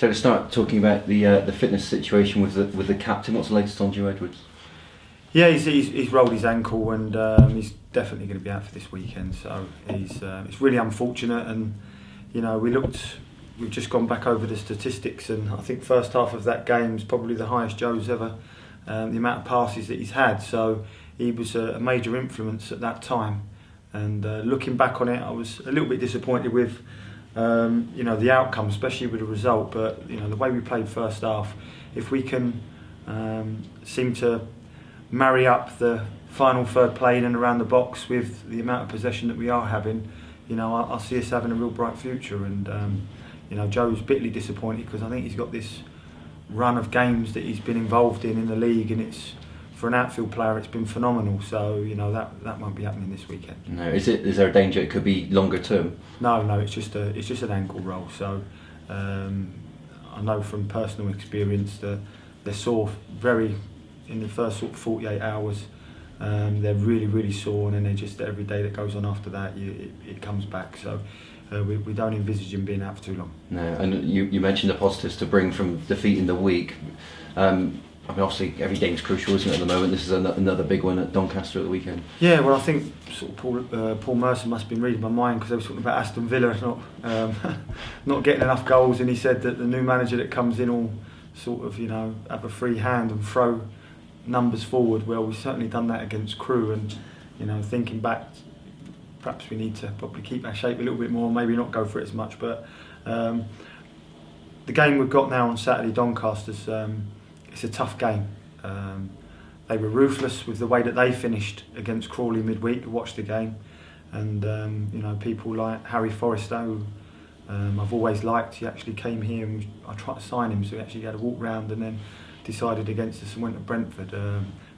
To start talking about the fitness situation with the captain, what's the latest on Joe Edwards? Yeah, he's rolled his ankle and he's definitely going to be out for this weekend. So it's really unfortunate, and we've just gone back over the statistics, and I think first half of that game is probably the highest Joe's ever. The amount of passes that he's had, so he was a major influence at that time. And looking back on it, I was a little bit disappointed with the outcome, especially with the result. But the way we played first half, if we can seem to marry up the final third play in and around the box with the amount of possession that we are having, I see us having a real bright future. And Joe's bitterly disappointed because I think he's got this run of games that he's been involved in the league, and it's, for an outfield player, it's been phenomenal. So that won't be happening this weekend. No, is there a danger it could be longer term? No, it's just an ankle roll. So I know from personal experience that they're sore in the first sort of 48 hours. They're really, really sore, and then they're just, every day that goes on after that, it comes back. So we don't envisage him being out for too long. No, and you mentioned the positives to bring from defeat in the week. Obviously every game's crucial, isn't it, at the moment? This is another big one at Doncaster at the weekend. Yeah, well, I think sort of Paul Mercer must have been reading my mind, because they were talking about Aston Villa not getting enough goals, and he said that the new manager that comes in will sort of have a free hand and throw numbers forward. Well, we've certainly done that against Crewe, and thinking back, perhaps we need to probably keep our shape a little bit more, maybe not go for it as much. But the game we've got now on Saturday, Doncaster's, it's a tough game. They were ruthless with the way that they finished against Crawley midweek. Watched the game, and people like Harry Forrester, who I've always liked. He actually came here, and I tried to sign him, so he actually had a walk round and then decided against us and went to Brentford.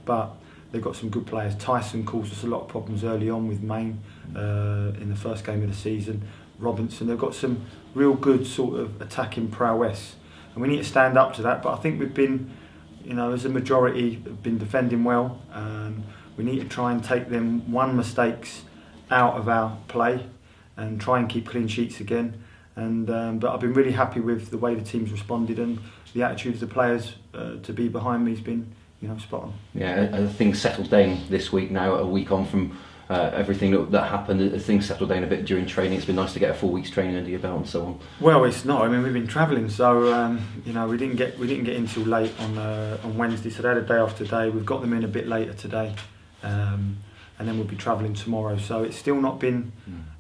But they've got some good players. Tyson caused us a lot of problems early on with Maine in the first game of the season. Robinson, they've got some real good sort of attacking prowess, and we need to stand up to that. But I think we've been, as a majority, have been defending well. We need to try and take them mistakes out of our play and try and keep clean sheets again. But I've been really happy with the way the team's responded, and the attitude of the players to be behind me has been spot on. Yeah, are things settled down this week now, a week on from everything that happened? Things settled down a bit during training? It's been nice to get a full week's training under your belt and so on. Well, it's not. I mean, we've been travelling, so we didn't get in till late on Wednesday. So they had a day off today. We've got them in a bit later today, and then we'll be travelling tomorrow. So it's still not been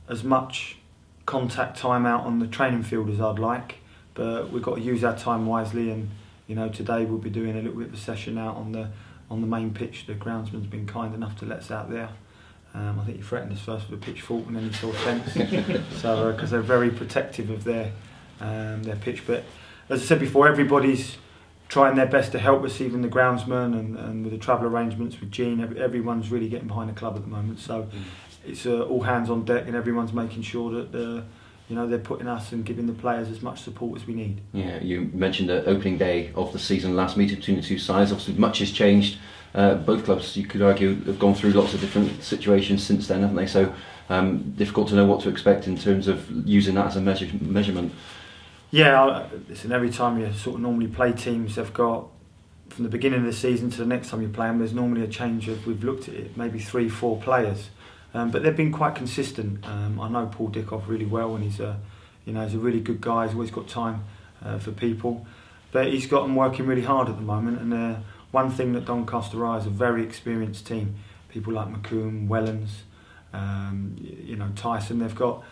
as much contact time out on the training field as I'd like, but we've got to use our time wisely. And today we'll be doing a little bit of a session out on the main pitch. The groundsman's been kind enough to let us out there. I think he threatened us first with a pitchfork, and then he saw a fence. So because they're very protective of their pitch. But as I said before, everybody's trying their best to help us, even the groundsman, and with the travel arrangements with Gene. Everyone's really getting behind the club at the moment. So it's all hands on deck, and everyone's making sure that they're putting us and giving the players as much support as we need. Yeah, you mentioned the opening day of the season, last meeting between the two sides. Obviously, much has changed. Both clubs, you could argue, have gone through lots of different situations since then, haven't they? So difficult to know what to expect in terms of using that as a measurement. Yeah, listen, every time you sort of normally play teams, they've got, from the beginning of the season to the next time you play them, there's normally a change of, we've looked at it, maybe 3-4 players. But they've been quite consistent. I know Paul Dickoff really well, and he's a really good guy. He's always got time for people, but he's got them working really hard at the moment. And one thing that Doncaster Rovers is a very experienced team. People like McComb, Wellens, Tyson.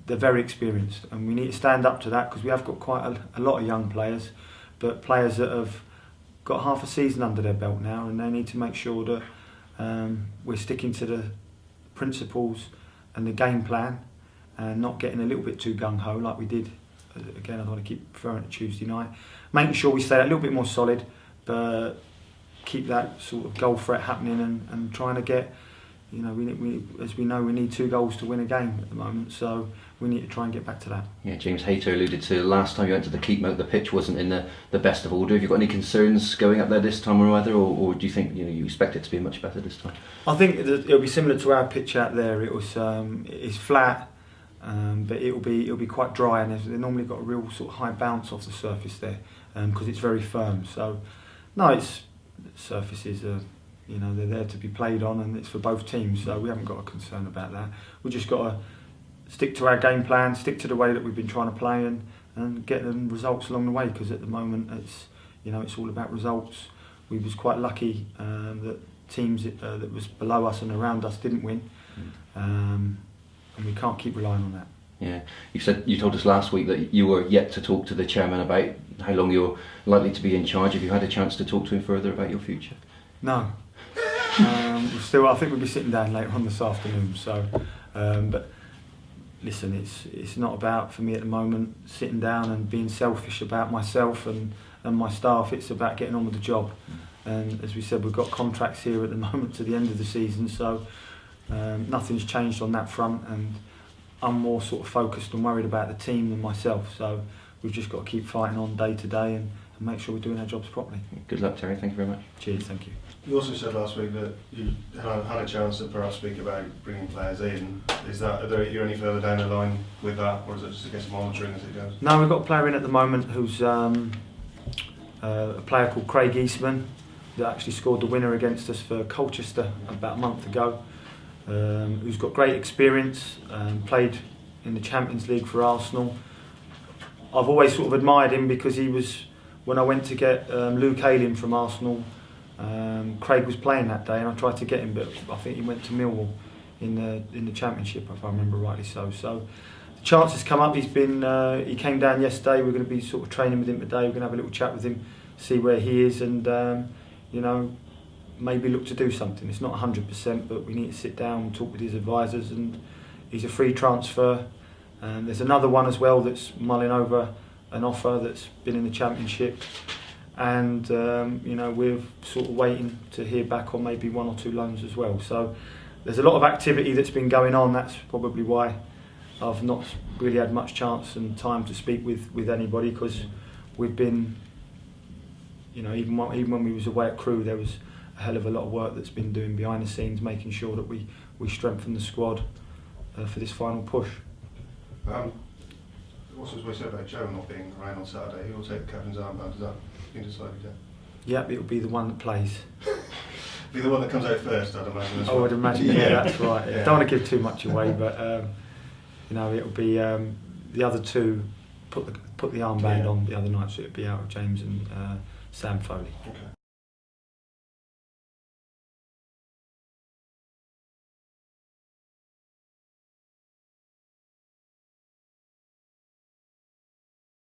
They're very experienced, and we need to stand up to that, because we have got quite a lot of young players, but players that have got half a season under their belt now, and they need to make sure that we're sticking to the principles and the game plan, and not getting a little bit too gung-ho like we did. Again, I don't want to keep referring to Tuesday night. Making sure we stay a little bit more solid, but keep that sort of goal threat happening, and trying to get, as we know, we need 2 goals to win a game at the moment, so we need to try and get back to that. Yeah, James Hayter alluded to last time you went to the Keepmoat, the pitch wasn't in the best of order. Have you got any concerns going up there this time or either, or do you think you expect it to be much better this time? I think it'll be similar to our pitch out there. It was it's flat, but it'll be quite dry, and they've normally got a real sort of high bounce off the surface there because it's very firm. So no, surfaces are, you know, they're there to be played on, and it's for both teams, so we haven't got a concern about that. We've just got to stick to our game plan, stick to the way that we've been trying to play, and get them results along the way, because at the moment it's all about results. We was quite lucky that teams that was below us and around us didn't win, and we can't keep relying on that. Yeah, you told us last week that you were yet to talk to the chairman about how long you're likely to be in charge. Have you had a chance to talk to him further about your future? No. I think we'll be sitting down later on this afternoon. So, but listen, it's not about, for me at the moment, sitting down and being selfish about myself and my staff. It's about getting on with the job. And as we said, we've got contracts here at the moment to the end of the season, so nothing's changed on that front, and I'm more sort of focused and worried about the team than myself. So we've just got to keep fighting on day to day and make sure we're doing our jobs properly. Good luck, Terry. Thank you very much. Cheers. Thank you. You also said last week that you had a chance to perhaps speak about bringing players in. Are you any further down the line with that, or is it just a case of monitoring as it goes? No, we've got a player in at the moment who's a player called Craig Eastman, that actually scored the winner against us for Colchester about a month ago, who's got great experience, played in the Champions League for Arsenal. I've always sort of admired him because he was, when I went to get Luke Ayling from Arsenal, Craig was playing that day, and I tried to get him, but I think he went to Millwall in the Championship, if I remember rightly. So the chance has come up. He came down yesterday. We're going to be sort of training with him today. We're going to have a little chat with him, see where he is, and maybe look to do something. It's not 100%, but we need to sit down and talk with his advisors. And he's a free transfer. There's another one as well that's mulling over an offer that's been in the Championship. And we're sort of waiting to hear back on maybe one or two loans as well. So there's a lot of activity that's been going on. That's probably why I've not really had much chance and time to speak with anybody, because we've been, even when we was away at Crewe, there was a hell of a lot of work that's been doing behind the scenes, making sure that we strengthen the squad for this final push. What's we said about Joe not being around on Saturday? He'll take the captain's armband. Has that been decided yet? Yep, it'll be the one that plays. Be the one that comes out first, I'd imagine. I would imagine. Yeah, that's right. Yeah. Don't want to give too much away, but it'll be the other two put the armband on the other night, so it'll be out of James and Sam Foley. Okay.